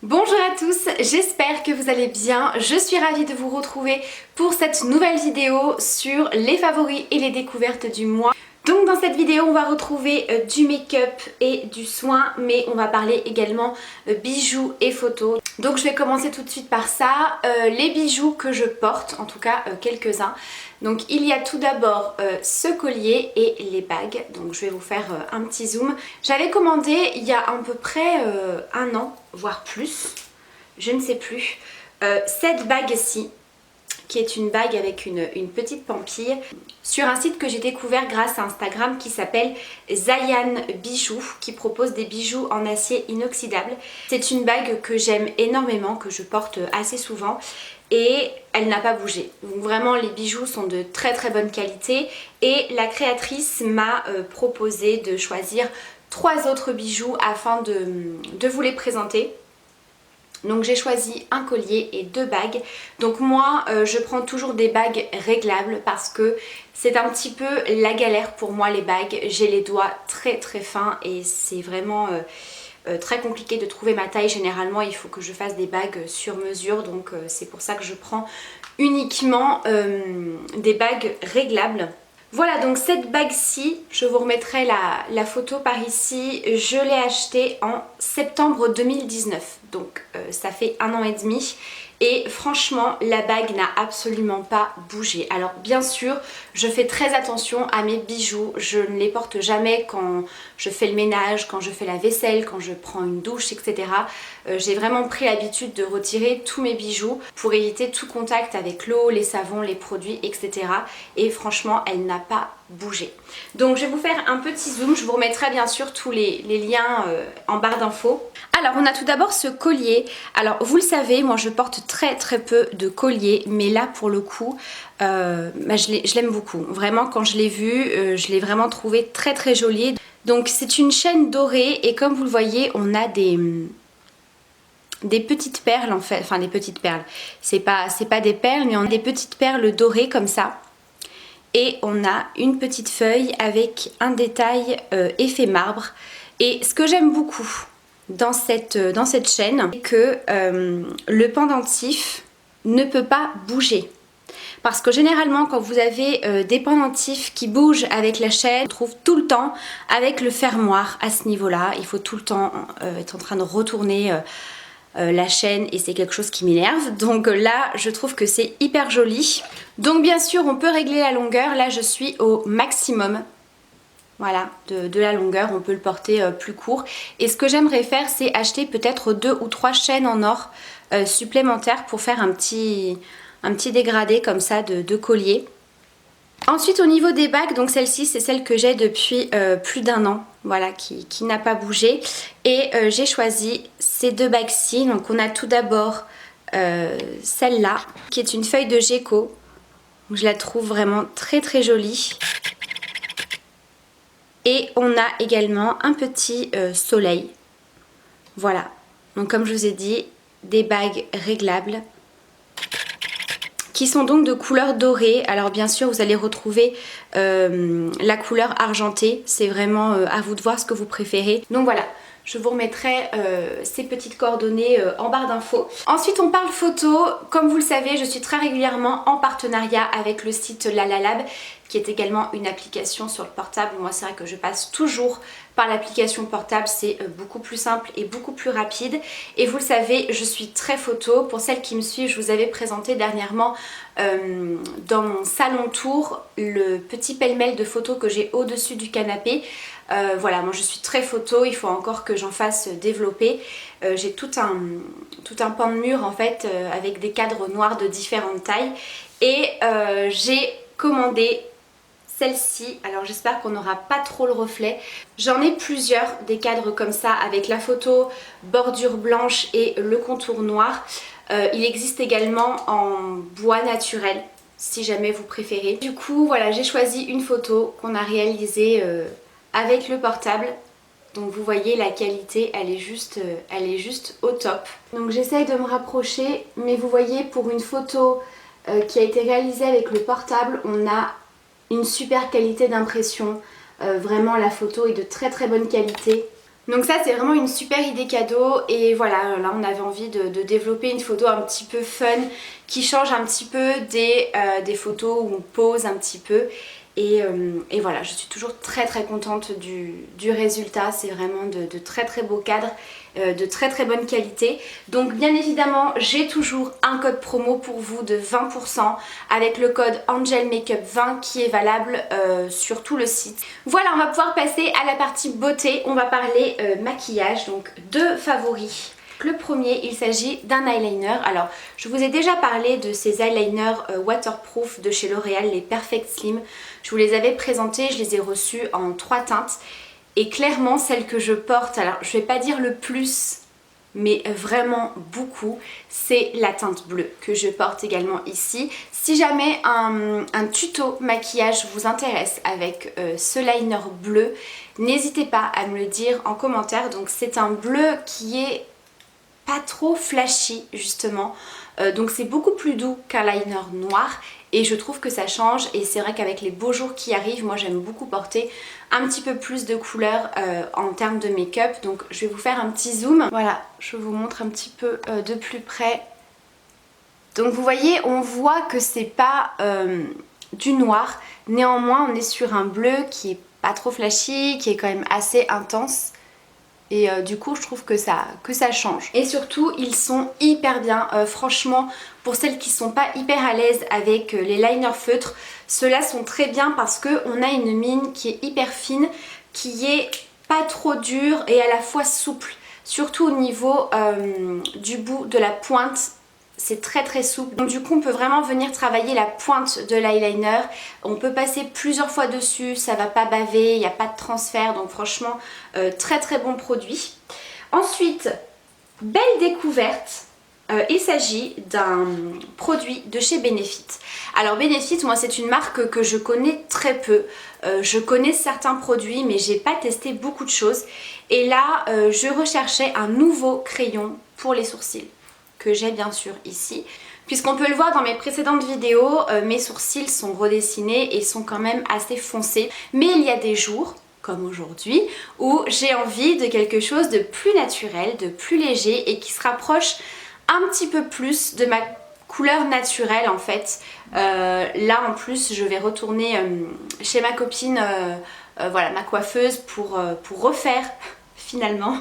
Bonjour à tous, j'espère que vous allez bien. Je suis ravie de vous retrouver pour cette nouvelle vidéo sur les favoris et les découvertes du mois. Donc dans cette vidéo on va retrouver du make-up et du soin, mais on va parler également bijoux et photos. Donc je vais commencer tout de suite par ça, les bijoux que je porte, en tout cas quelques-uns. Donc il y a tout d'abord ce collier et les bagues, donc je vais vous faire un petit zoom. J'avais commandé il y a à peu près un an, voire plus, je ne sais plus, cette bague-ci, qui est une bague avec une petite pampille, sur un site que j'ai découvert grâce à Instagram qui s'appelle Zayan Bijoux, qui propose des bijoux en acier inoxydable. C'est une bague que j'aime énormément, que je porte assez souvent et elle n'a pas bougé. Donc vraiment les bijoux sont de très très bonne qualité et la créatrice m'a proposé de choisir 3 autres bijoux afin de vous les présenter. Donc j'ai choisi un collier et 2 bagues. Donc moi je prends toujours des bagues réglables parce que c'est un petit peu la galère pour moi les bagues. J'ai les doigts très très fins et c'est vraiment très compliqué de trouver ma taille. Généralement il faut que je fasse des bagues sur mesure, donc c'est pour ça que je prends uniquement des bagues réglables. Voilà, donc cette bague-ci, je vous remettrai la photo par ici, je l'ai achetée en septembre 2019, donc ça fait 1 an et demi. Et franchement la bague n'a absolument pas bougé. Alors bien sûr je fais très attention à mes bijoux, je ne les porte jamais quand je fais le ménage, quand je fais la vaisselle, quand je prends une douche, etc. J'ai vraiment pris l'habitude de retirer tous mes bijoux pour éviter tout contact avec l'eau, les savons, les produits, etc. Et franchement elle n'a pas bougé. Donc je vais vous faire un petit zoom, je vous remettrai bien sûr tous les liens en barre d'infos. Alors on a tout d'abord ce collier. Alors vous le savez, moi je porte très très peu de colliers, mais là pour le coup je l'aime beaucoup. Vraiment quand je l'ai vu, je l'ai vraiment trouvé très très joli. Donc c'est une chaîne dorée et comme vous le voyez on a des petites perles en fait, enfin des petites perles, c'est pas des perles mais on a des petites perles dorées comme ça. Et on a une petite feuille avec un détail effet marbre. Et ce que j'aime beaucoup dans cette chaîne, c'est que le pendentif ne peut pas bouger. Parce que généralement quand vous avez des pendentifs qui bougent avec la chaîne, on trouve tout le temps avec le fermoir à ce niveau-là. Il faut tout le temps être en train de retourner la chaîne et c'est quelque chose qui m'énerve. Donc là je trouve que c'est hyper joli. Donc bien sûr on peut régler la longueur. Là je suis au maximum, voilà, de la longueur. On peut le porter plus court. Et ce que j'aimerais faire c'est acheter peut-être 2 ou 3 chaînes en or supplémentaires pour faire un petit dégradé comme ça de collier. Ensuite au niveau des bagues, donc celle-ci c'est celle que j'ai depuis plus d'1 an, voilà, qui n'a pas bougé. Et j'ai choisi ces 2 bagues-ci. Donc on a tout d'abord celle-là qui est une feuille de gecko. Je la trouve vraiment très très jolie. Et on a également un petit soleil. Voilà, donc comme je vous ai dit, des bagues réglables qui sont donc de couleur dorée. Alors bien sûr vous allez retrouver la couleur argentée, c'est vraiment à vous de voir ce que vous préférez. Donc voilà, je vous remettrai ces petites coordonnées en barre d'infos. Ensuite on parle photo. Comme vous le savez, je suis très régulièrement en partenariat avec le site Lalalab, qui est également une application sur le portable. Moi c'est vrai que je passe toujours par l'application portable, c'est beaucoup plus simple et beaucoup plus rapide. Et vous le savez, je suis très photo. Pour celles qui me suivent, je vous avais présenté dernièrement dans mon salon tour le petit pêle-mêle de photos que j'ai au-dessus du canapé. Voilà, moi je suis très photo, il faut encore que j'en fasse développer. J'ai tout un pan de mur en fait avec des cadres noirs de différentes tailles. Et j'ai commandé celle-ci. Alors j'espère qu'on n'aura pas trop le reflet. J'en ai plusieurs des cadres comme ça avec la photo, bordure blanche et le contour noir. Il existe également en bois naturel si jamais vous préférez. Du coup voilà, j'ai choisi une photo qu'on a réalisée avec le portable. Donc vous voyez la qualité elle est juste au top. Donc j'essaye de me rapprocher, mais vous voyez pour une photo qui a été réalisée avec le portable, on a une super qualité d'impression. Vraiment la photo est de très très bonne qualité. Donc ça c'est vraiment une super idée cadeau et voilà, là on avait envie de développer une photo un petit peu fun qui change un petit peu des photos où on pose un petit peu. Et voilà, je suis toujours très contente du résultat, c'est vraiment de très beaux cadres, de très bonne qualité. Donc bien évidemment j'ai toujours un code promo pour vous de 20% avec le code AngelMakeup20 qui est valable sur tout le site. Voilà, on va pouvoir passer à la partie beauté, on va parler maquillage, donc deux favoris. Le premier, il s'agit d'un eyeliner. Alors, je vous ai déjà parlé de ces eyeliners waterproof de chez L'Oréal, les Perfect Slim. Je vous les avais présentés, je les ai reçus en 3 teintes. Et clairement, celle que je porte, alors je vais pas dire le plus, mais vraiment beaucoup, c'est la teinte bleue que je porte également ici. Si jamais un tuto maquillage vous intéresse avec ce liner bleu, n'hésitez pas à me le dire en commentaire. Donc c'est un bleu qui est pas trop flashy justement, donc c'est beaucoup plus doux qu'un liner noir et je trouve que ça change. Et c'est vrai qu'avec les beaux jours qui arrivent, moi j'aime beaucoup porter un petit peu plus de couleurs en termes de make-up. Donc je vais vous faire un petit zoom, voilà, je vous montre un petit peu de plus près. Donc vous voyez, on voit que c'est pas du noir, néanmoins on est sur un bleu qui est pas trop flashy, qui est quand même assez intense. Et du coup je trouve que ça change. Et surtout ils sont hyper bien, franchement pour celles qui sont pas hyper à l'aise avec les liners feutres, ceux-là sont très bien parce qu'on a une mine qui est hyper fine, qui est pas trop dure et à la fois souple. Surtout au niveau du bout de la pointe, c'est très souple. Donc du coup on peut vraiment venir travailler la pointe de l'eyeliner. On peut passer plusieurs fois dessus, ça va pas baver, il n'y a pas de transfert. Donc franchement très bon produit. Ensuite, belle découverte. Il s'agit d'un produit de chez Benefit. Alors Benefit, moi c'est une marque que je connais très peu. Je connais certains produits mais j'ai pas testé beaucoup de choses. Et là je recherchais un nouveau crayon pour les sourcils, que j'ai bien sûr ici. Puisqu'on peut le voir dans mes précédentes vidéos, mes sourcils sont redessinés et sont quand même assez foncés. Mais il y a des jours, comme aujourd'hui, où j'ai envie de quelque chose de plus naturel, de plus léger et qui se rapproche un petit peu plus de ma couleur naturelle en fait. Là en plus je vais retourner chez ma copine, voilà, ma coiffeuse pour refaire finalement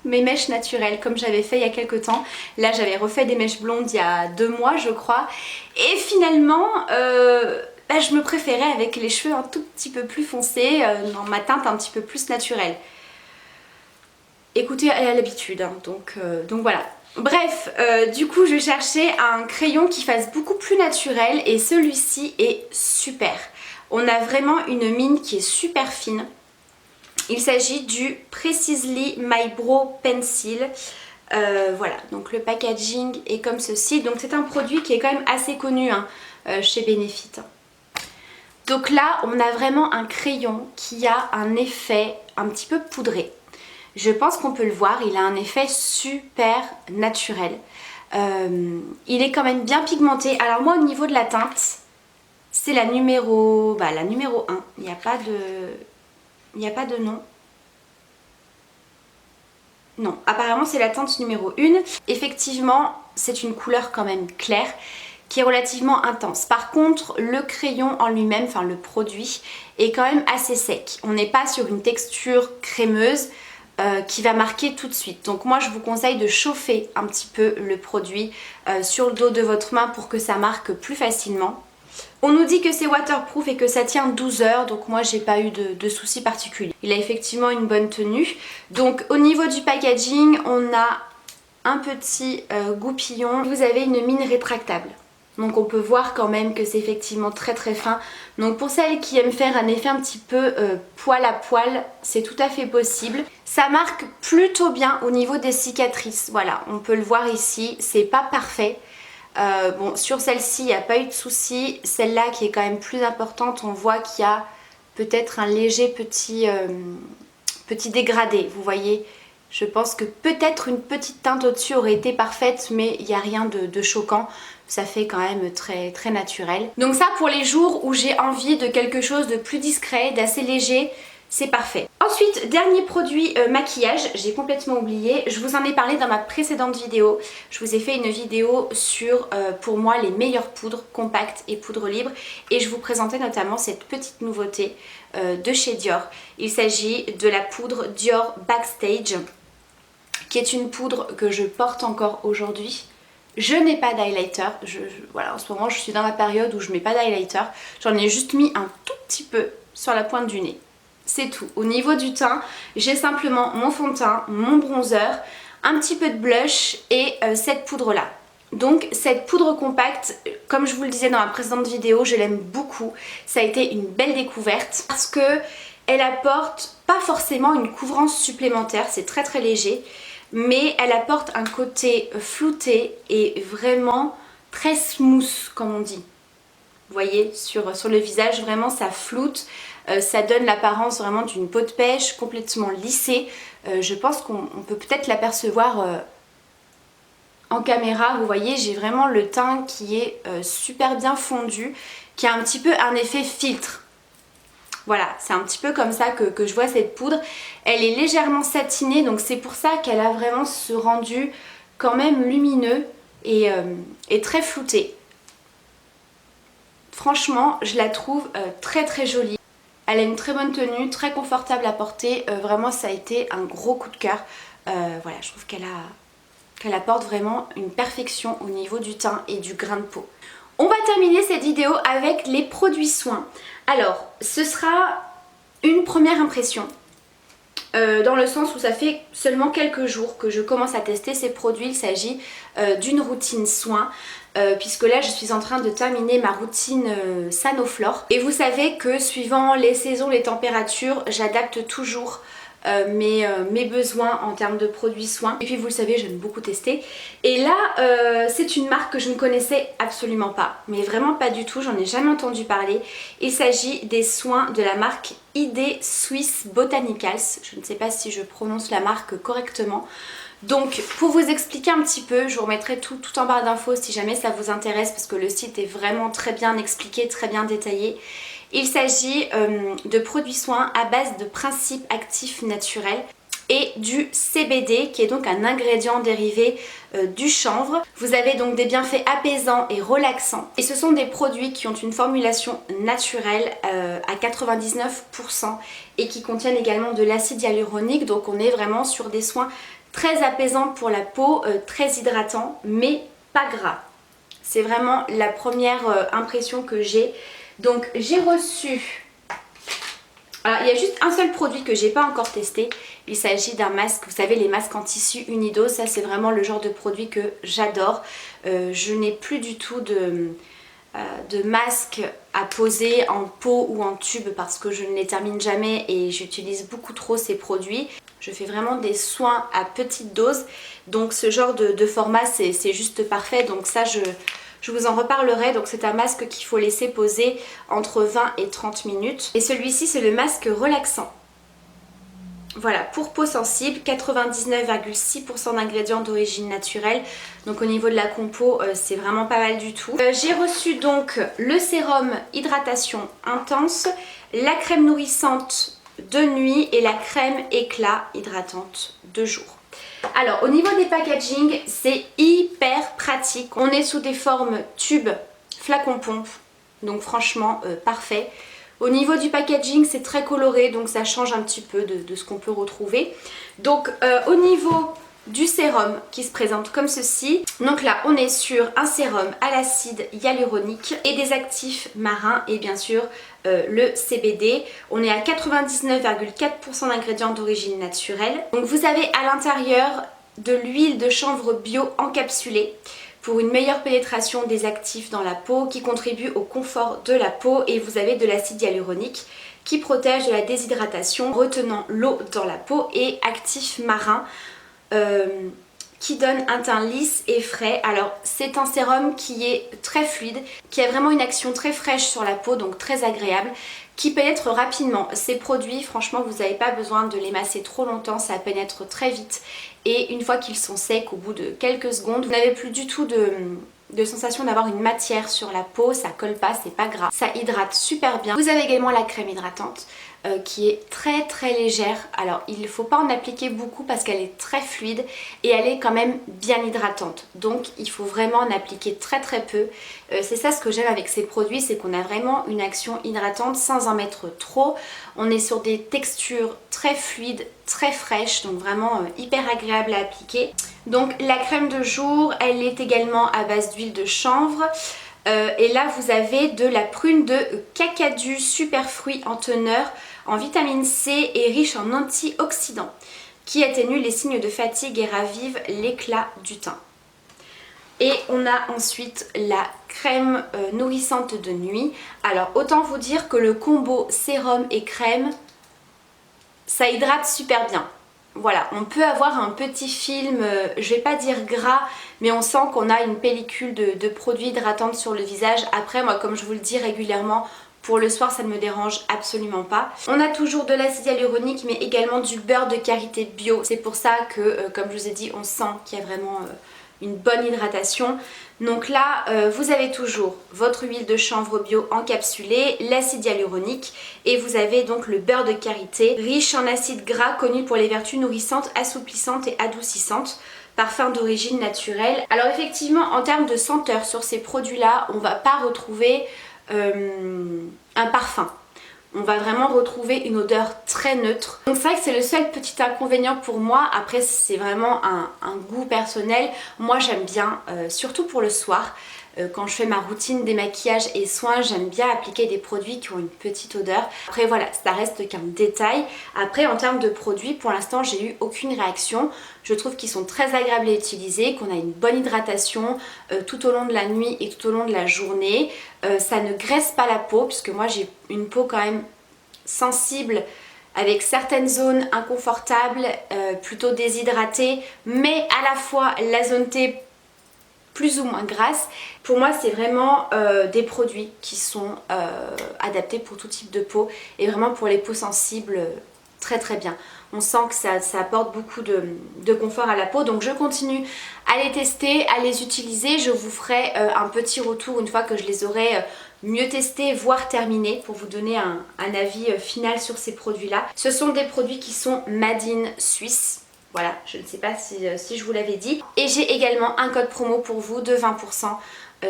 mes mèches naturelles comme j'avais fait il y a quelques temps. Là j'avais refait des mèches blondes il y a 2 mois je crois. Et finalement bah, je me préférais avec les cheveux un tout petit peu plus foncés, dans ma teinte un petit peu plus naturelle. Écoutez, elle a l'habitude, hein, donc voilà. Bref, du coup je cherchais un crayon qui fasse beaucoup plus naturel et celui-ci est super. On a vraiment une mine qui est super fine. Il s'agit du Precisely My Brow Pencil. Voilà, donc le packaging est comme ceci. Donc c'est un produit qui est quand même assez connu hein, chez Benefit. Donc là, on a vraiment un crayon qui a un effet un petit peu poudré. Je pense qu'on peut le voir, il a un effet super naturel. Il est quand même bien pigmenté. Alors moi, au niveau de la teinte, c'est la numéro 1. Il n'y a pas de nom. Non, apparemment c'est la teinte numéro 1. Effectivement, c'est une couleur quand même claire qui est relativement intense. Par contre, le crayon en lui-même, enfin le produit, est quand même assez sec. On n'est pas sur une texture crémeuse qui va marquer tout de suite. Donc moi je vous conseille de chauffer un petit peu le produit sur le dos de votre main pour que ça marque plus facilement. On nous dit que c'est waterproof et que ça tient 12 heures, donc moi j'ai pas eu de soucis particuliers. Il a effectivement une bonne tenue. Donc au niveau du packaging, on a un petit goupillon. Vous avez une mine rétractable. Donc on peut voir quand même que c'est effectivement très fin. Donc pour celles qui aiment faire un effet un petit peu poil à poil, c'est tout à fait possible. Ça marque plutôt bien au niveau des cicatrices. Voilà, on peut le voir ici, c'est pas parfait. Bon, sur celle-ci, il n'y a pas eu de souci. Celle-là qui est quand même plus importante, on voit qu'il y a peut-être un léger petit dégradé, vous voyez. Je pense que peut-être une petite teinte au-dessus aurait été parfaite, mais il n'y a rien de choquant. Ça fait quand même très naturel. Donc ça, pour les jours où j'ai envie de quelque chose de plus discret, d'assez léger, c'est parfait. Ensuite, dernier produit maquillage, j'ai complètement oublié, je vous en ai parlé dans ma précédente vidéo. Je vous ai fait une vidéo sur pour moi les meilleures poudres compactes et poudres libres et je vous présentais notamment cette petite nouveauté de chez Dior. Il s'agit de la poudre Dior Backstage qui est une poudre que je porte encore aujourd'hui. Je n'ai pas d'highlighter, voilà, en ce moment je suis dans la période où je mets pas d'highlighter, j'en ai juste mis un tout petit peu sur la pointe du nez. C'est tout. Au niveau du teint, j'ai simplement mon fond de teint, mon bronzer, un petit peu de blush et cette poudre là. Donc cette poudre compacte, comme je vous le disais dans ma précédente vidéo, je l'aime beaucoup. Ça a été une belle découverte parce que elle apporte pas forcément une couvrance supplémentaire, c'est très très léger, mais elle apporte un côté flouté et vraiment très smooth comme on dit. Vous voyez, sur le visage, vraiment ça floute. Ça donne l'apparence vraiment d'une peau de pêche complètement lissée. Je pense qu'on peut peut-être l'apercevoir en caméra. Vous voyez, j'ai vraiment le teint qui est super bien fondu, qui a un petit peu un effet filtre. Voilà, c'est un petit peu comme ça que je vois cette poudre. Elle est légèrement satinée, donc c'est pour ça qu'elle a vraiment ce rendu quand même lumineux et très flouté. Franchement, je la trouve très très jolie. Elle a une très bonne tenue, très confortable à porter. Vraiment, ça a été un gros coup de cœur. Voilà, je trouve qu'elle apporte vraiment une perfection au niveau du teint et du grain de peau. On va terminer cette vidéo avec les produits soins. Alors, ce sera une première impression. Dans le sens où ça fait seulement quelques jours que je commence à tester ces produits. Il s'agit d'une routine soin. Puisque là je suis en train de terminer ma routine Sanoflore. Et vous savez que suivant les saisons, les températures, j'adapte toujours mes besoins en termes de produits soins. Et puis vous le savez, j'aime beaucoup tester. Et là, c'est une marque que je ne connaissais absolument pas. Mais vraiment pas du tout, j'en ai jamais entendu parler. Il s'agit des soins de la marque ID Swiss Botanicals. Je ne sais pas si je prononce la marque correctement. Donc pour vous expliquer un petit peu, je vous remettrai tout en barre d'infos si jamais ça vous intéresse parce que le site est vraiment très bien expliqué, très bien détaillé. Il s'agit de produits soins à base de principes actifs naturels et du CBD qui est donc un ingrédient dérivé du chanvre. Vous avez donc des bienfaits apaisants et relaxants et ce sont des produits qui ont une formulation naturelle à 99% et qui contiennent également de l'acide hyaluronique, donc on est vraiment sur des soins très apaisant pour la peau, très hydratant, mais pas gras. C'est vraiment la première impression que j'ai. Donc j'ai reçu... Alors il y a juste un seul produit que j'ai pas encore testé. Il s'agit d'un masque, vous savez les masques en tissu Unido. Ça c'est vraiment le genre de produit que j'adore. Je n'ai plus du tout de masque à poser en pot ou en tube parce que je ne les termine jamais et j'utilise beaucoup trop ces produits. Je fais vraiment des soins à petite dose, donc ce genre de format c'est juste parfait. Donc ça je vous en reparlerai. Donc c'est un masque qu'il faut laisser poser entre 20 et 30 minutes. Et celui-ci c'est le masque relaxant. Voilà, pour peau sensible, 99,6% d'ingrédients d'origine naturelle. Donc au niveau de la compo, c'est vraiment pas mal du tout. J'ai reçu donc le sérum hydratation intense, la crème nourrissante de nuit et la crème éclat hydratante de jour. Alors au niveau des packaging, c'est hyper pratique. On est sous des formes tubes, flacon pompe, donc franchement parfait. Au niveau du packaging, c'est très coloré, donc ça change un petit peu de ce qu'on peut retrouver. Donc au niveau du sérum qui se présente comme ceci. Donc là on est sur un sérum à l'acide hyaluronique et des actifs marins et bien sûr le CBD. On est à 99,4% d'ingrédients d'origine naturelle. Donc vous avez à l'intérieur de l'huile de chanvre bio encapsulée pour une meilleure pénétration des actifs dans la peau qui contribue au confort de la peau, et vous avez de l'acide hyaluronique qui protège de la déshydratation retenant l'eau dans la peau, et actifs marins qui donne un teint lisse et frais. Alors c'est un sérum qui est très fluide, qui a vraiment une action très fraîche sur la peau, donc très agréable, qui pénètre rapidement. Ces produits, franchement, vous n'avez pas besoin de les masser trop longtemps, ça pénètre très vite. Et une fois qu'ils sont secs, au bout de quelques secondes, vous n'avez plus du tout de sensation d'avoir une matière sur la peau, ça colle pas, c'est pas gras, ça hydrate super bien. Vous avez également la crème hydratante qui est très légère. Alors il ne faut pas en appliquer beaucoup parce qu'elle est très fluide et elle est quand même bien hydratante. Donc il faut vraiment en appliquer très peu. C'est ça ce que j'aime avec ces produits, c'est qu'on a vraiment une action hydratante sans en mettre trop. On est sur des textures très fluides, très fraîches, donc vraiment hyper agréable à appliquer. Donc la crème de jour, elle est également à base d'huile de chanvre. Et là vous avez de la prune de cacadu, super fruit en teneur, en vitamine C et riche en antioxydants, qui atténue les signes de fatigue et ravive l'éclat du teint. Et on a ensuite la crème nourrissante de nuit. Alors autant vous dire que le combo sérum et crème, ça hydrate super bien. Voilà, on peut avoir un petit film, je vais pas dire gras, mais on sent qu'on a une pellicule de produits hydratants sur le visage. Après, moi, comme je vous le dis régulièrement, pour le soir, ça ne me dérange absolument pas. On a toujours de l'acide hyaluronique, mais également du beurre de karité bio. C'est pour ça que, comme je vous ai dit, on sent qu'il y a vraiment une bonne hydratation. Donc là, vous avez toujours votre huile de chanvre bio encapsulée, l'acide hyaluronique et vous avez donc le beurre de karité, riche en acides gras connu pour les vertus nourrissantes, assouplissantes et adoucissantes. Parfum d'origine naturelle. Alors effectivement, en termes de senteur sur ces produits-là, on ne va pas retrouver un parfum. On va vraiment retrouver une odeur très neutre. Donc c'est vrai que c'est le seul petit inconvénient pour moi. Après c'est vraiment un goût personnel. Moi j'aime bien, surtout pour le soir, quand je fais ma routine démaquillage et soins, j'aime bien appliquer des produits qui ont une petite odeur. Après voilà, ça reste qu'un détail. Après en termes de produits, pour l'instant j'ai eu aucune réaction. Je trouve qu'ils sont très agréables à utiliser, qu'on a une bonne hydratation tout au long de la nuit et tout au long de la journée. Ça ne graisse pas la peau, puisque moi j'ai une peau quand même sensible, avec certaines zones inconfortables, plutôt déshydratées, mais à la fois la zone T plus ou moins grasse. Pour moi c'est vraiment des produits qui sont adaptés pour tout type de peau et vraiment pour les peaux sensibles très bien. On sent que ça apporte beaucoup de confort à la peau, donc je continue à les tester, à les utiliser. Je vous ferai un petit retour une fois que je les aurai mieux testés, voire terminés, pour vous donner un avis final sur ces produits là. Ce sont des produits qui sont made in Suisse. Voilà, je ne sais pas si je vous l'avais dit. Et j'ai également un code promo pour vous de 20%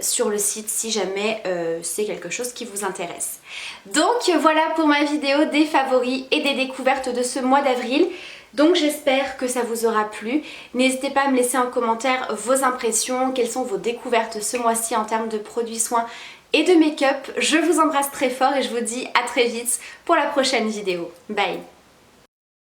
sur le site si jamais c'est quelque chose qui vous intéresse. Donc voilà pour ma vidéo des favoris et des découvertes de ce mois d'avril. Donc j'espère que ça vous aura plu. N'hésitez pas à me laisser en commentaire vos impressions, quelles sont vos découvertes ce mois-ci en termes de produits soins et de make-up. Je vous embrasse très fort et je vous dis à très vite pour la prochaine vidéo. Bye!